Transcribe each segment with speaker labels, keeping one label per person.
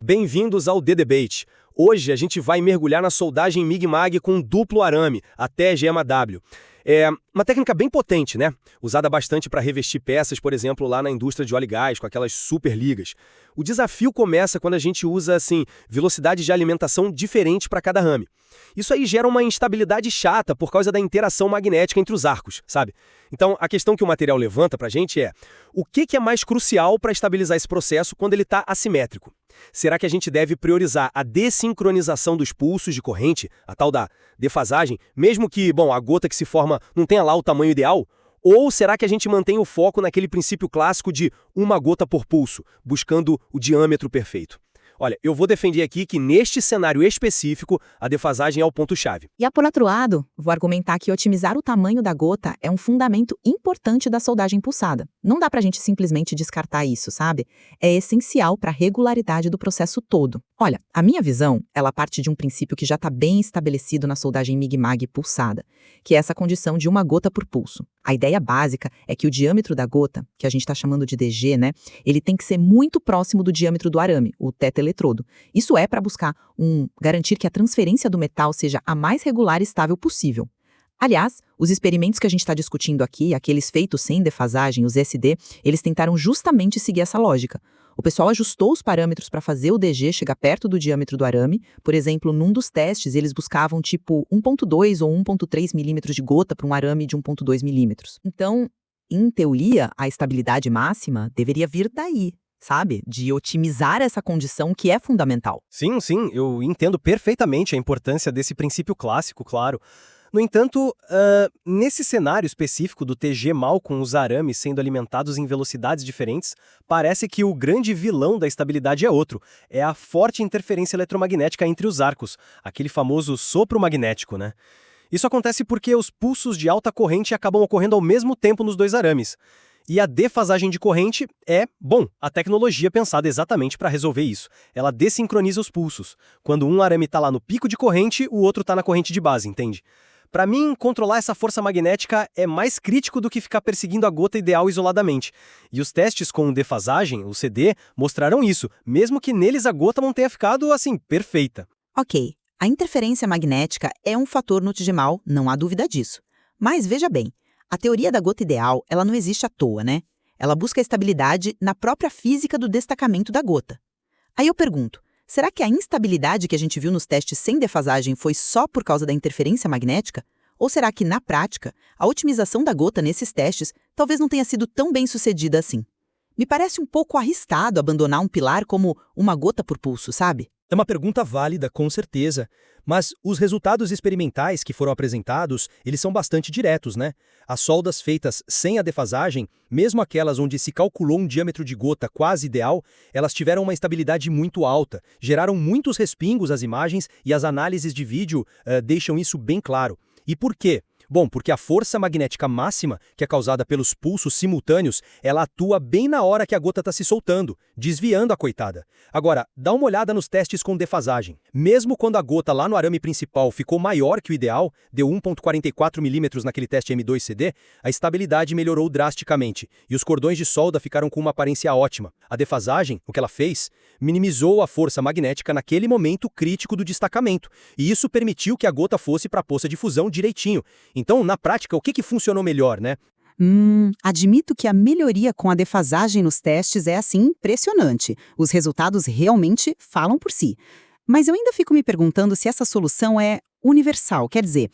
Speaker 1: Bem-vindos ao The Debate. Hoje a gente vai mergulhar na soldagem MIG-MAG com duplo arame, até GMAW. É uma técnica bem potente, né? Usada bastante para revestir peças, por exemplo, lá na indústria de óleo e gás, com aquelas super ligas. O desafio começa quando a gente usa, velocidade de alimentação diferente para cada rame. Isso aí gera uma instabilidade chata por causa da interação magnética entre os arcos, sabe? Então, a questão que o material levanta pra gente é: o que é mais crucial para estabilizar esse processo quando ele está assimétrico? Será que a gente deve priorizar a dessincronização dos pulsos de corrente, a tal da defasagem, mesmo que, a gota que se forma não tenha lá o tamanho ideal? Ou será que a gente mantém o foco naquele princípio clássico de uma gota por pulso, buscando o diâmetro perfeito? Olha, eu vou defender aqui que neste cenário específico, a defasagem é o ponto-chave.
Speaker 2: E por outro lado, vou argumentar que otimizar o tamanho da gota é um fundamento importante da soldagem pulsada. Não dá pra gente simplesmente descartar isso, sabe? É essencial para a regularidade do processo todo. Olha, a minha visão, ela parte de um princípio que já está bem estabelecido na soldagem MIG-MAG pulsada, que é essa condição de uma gota por pulso. A ideia básica é que o diâmetro da gota, que a gente está chamando de DG, ele tem que ser muito próximo do diâmetro do arame, o teta-eletrodo. Isso é para buscar garantir que a transferência do metal seja a mais regular e estável possível. Aliás, os experimentos que a gente está discutindo aqui, aqueles feitos sem defasagem, os SD, eles tentaram justamente seguir essa lógica. O pessoal ajustou os parâmetros para fazer o DG chegar perto do diâmetro do arame. Por exemplo, num dos testes, eles buscavam tipo 1,2 ou 1,3 milímetros de gota para um arame de 1,2 milímetros. Então, em teoria, a estabilidade máxima deveria vir daí, sabe? De otimizar essa condição que é fundamental.
Speaker 1: Sim, eu entendo perfeitamente a importância desse princípio clássico, claro. No entanto, nesse cenário específico do TG mal com os arames sendo alimentados em velocidades diferentes, parece que o grande vilão da estabilidade é outro. É a forte interferência eletromagnética entre os arcos, aquele famoso sopro magnético, né? Isso acontece porque os pulsos de alta corrente acabam ocorrendo ao mesmo tempo nos dois arames. E a defasagem de corrente é, a tecnologia pensada exatamente para resolver isso. Ela dessincroniza os pulsos. Quando um arame está lá no pico de corrente, o outro está na corrente de base, entende? Para mim, controlar essa força magnética é mais crítico do que ficar perseguindo a gota ideal isoladamente. E os testes com defasagem, o CD, mostraram isso, mesmo que neles a gota não tenha ficado, perfeita.
Speaker 2: Ok, a interferência magnética é um fator no TG-mal, não há dúvida disso. Mas veja bem, a teoria da gota ideal, ela não existe à toa, né? Ela busca a estabilidade na própria física do destacamento da gota. Aí eu pergunto, será que a instabilidade que a gente viu nos testes sem defasagem foi só por causa da interferência magnética? Ou será que, na prática, a otimização da gota nesses testes talvez não tenha sido tão bem sucedida assim? Me parece um pouco arriscado abandonar um pilar como uma gota por pulso, sabe?
Speaker 3: É uma pergunta válida, com certeza, mas os resultados experimentais que foram apresentados, eles são bastante diretos, né? As soldas feitas sem a defasagem, mesmo aquelas onde se calculou um diâmetro de gota quase ideal, elas tiveram uma estabilidade muito alta, geraram muitos respingos às imagens e as análises de vídeo deixam isso bem claro. E por quê? Porque a força magnética máxima, que é causada pelos pulsos simultâneos, ela atua bem na hora que a gota está se soltando, desviando a coitada. Agora, dá uma olhada nos testes com defasagem. Mesmo quando a gota lá no arame principal ficou maior que o ideal, deu 1,44 milímetros naquele teste M2CD, a estabilidade melhorou drasticamente e os cordões de solda ficaram com uma aparência ótima. A defasagem, o que ela fez, minimizou a força magnética naquele momento crítico do destacamento, e isso permitiu que a gota fosse para a poça de fusão direitinho. Então, na prática, o que funcionou melhor, né?
Speaker 2: Admito que a melhoria com a defasagem nos testes é, impressionante. Os resultados realmente falam por si. Mas eu ainda fico me perguntando se essa solução é universal, quer dizer,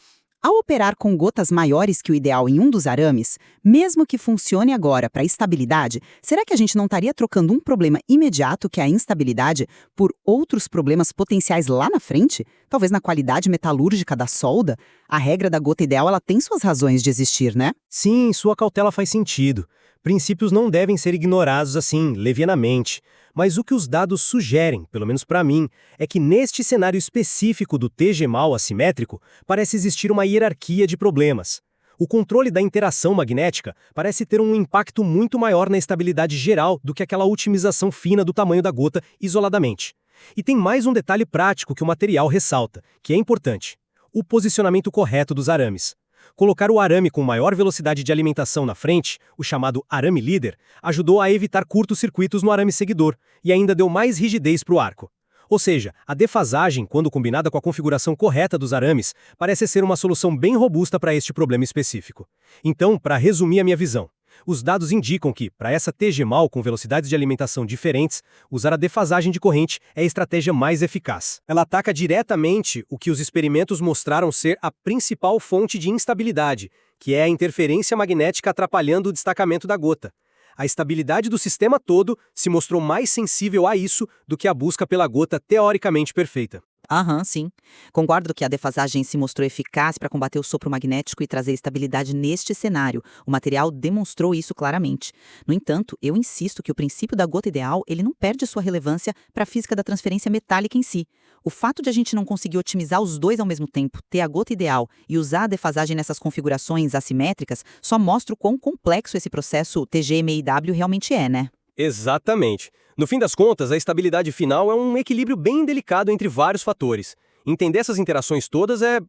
Speaker 2: ao operar com gotas maiores que o ideal em um dos arames, mesmo que funcione agora para estabilidade, será que a gente não estaria trocando um problema imediato, que é a instabilidade, por outros problemas potenciais lá na frente? Talvez na qualidade metalúrgica da solda? A regra da gota ideal, ela tem suas razões de existir, né?
Speaker 3: Sim, sua cautela faz sentido. Princípios não devem ser ignorados levianamente. Mas o que os dados sugerem, pelo menos para mim, é que neste cenário específico do TG-mal assimétrico, parece existir uma hierarquia de problemas. O controle da interação magnética parece ter um impacto muito maior na estabilidade geral do que aquela otimização fina do tamanho da gota isoladamente. E tem mais um detalhe prático que o material ressalta, que é importante: o posicionamento correto dos arames. Colocar o arame com maior velocidade de alimentação na frente, o chamado arame líder, ajudou a evitar curtos-circuitos no arame seguidor e ainda deu mais rigidez para o arco. Ou seja, a defasagem, quando combinada com a configuração correta dos arames, parece ser uma solução bem robusta para este problema específico. Então, para resumir a minha visão, os dados indicam que, para essa TG-mal com velocidades de alimentação diferentes, usar a defasagem de corrente é a estratégia mais eficaz. Ela ataca diretamente o que os experimentos mostraram ser a principal fonte de instabilidade, que é a interferência magnética atrapalhando o destacamento da gota. A estabilidade do sistema todo se mostrou mais sensível a isso do que a busca pela gota teoricamente perfeita.
Speaker 2: Aham, sim. Concordo que a defasagem se mostrou eficaz para combater o sopro magnético e trazer estabilidade neste cenário. O material demonstrou isso claramente. No entanto, eu insisto que o princípio da gota ideal ele não perde sua relevância para a física da transferência metálica em si. O fato de a gente não conseguir otimizar os dois ao mesmo tempo, ter a gota ideal e usar a defasagem nessas configurações assimétricas, só mostra o quão complexo esse processo TG-MEIW realmente é, né?
Speaker 1: Exatamente. No fim das contas, a estabilidade final é um equilíbrio bem delicado entre vários fatores. Entender essas interações todas é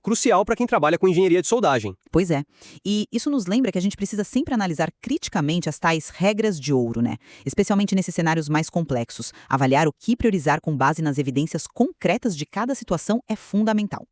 Speaker 1: crucial para quem trabalha com engenharia de soldagem.
Speaker 2: Pois é. E isso nos lembra que a gente precisa sempre analisar criticamente as tais regras de ouro, né? Especialmente nesses cenários mais complexos. Avaliar o que priorizar com base nas evidências concretas de cada situação é fundamental.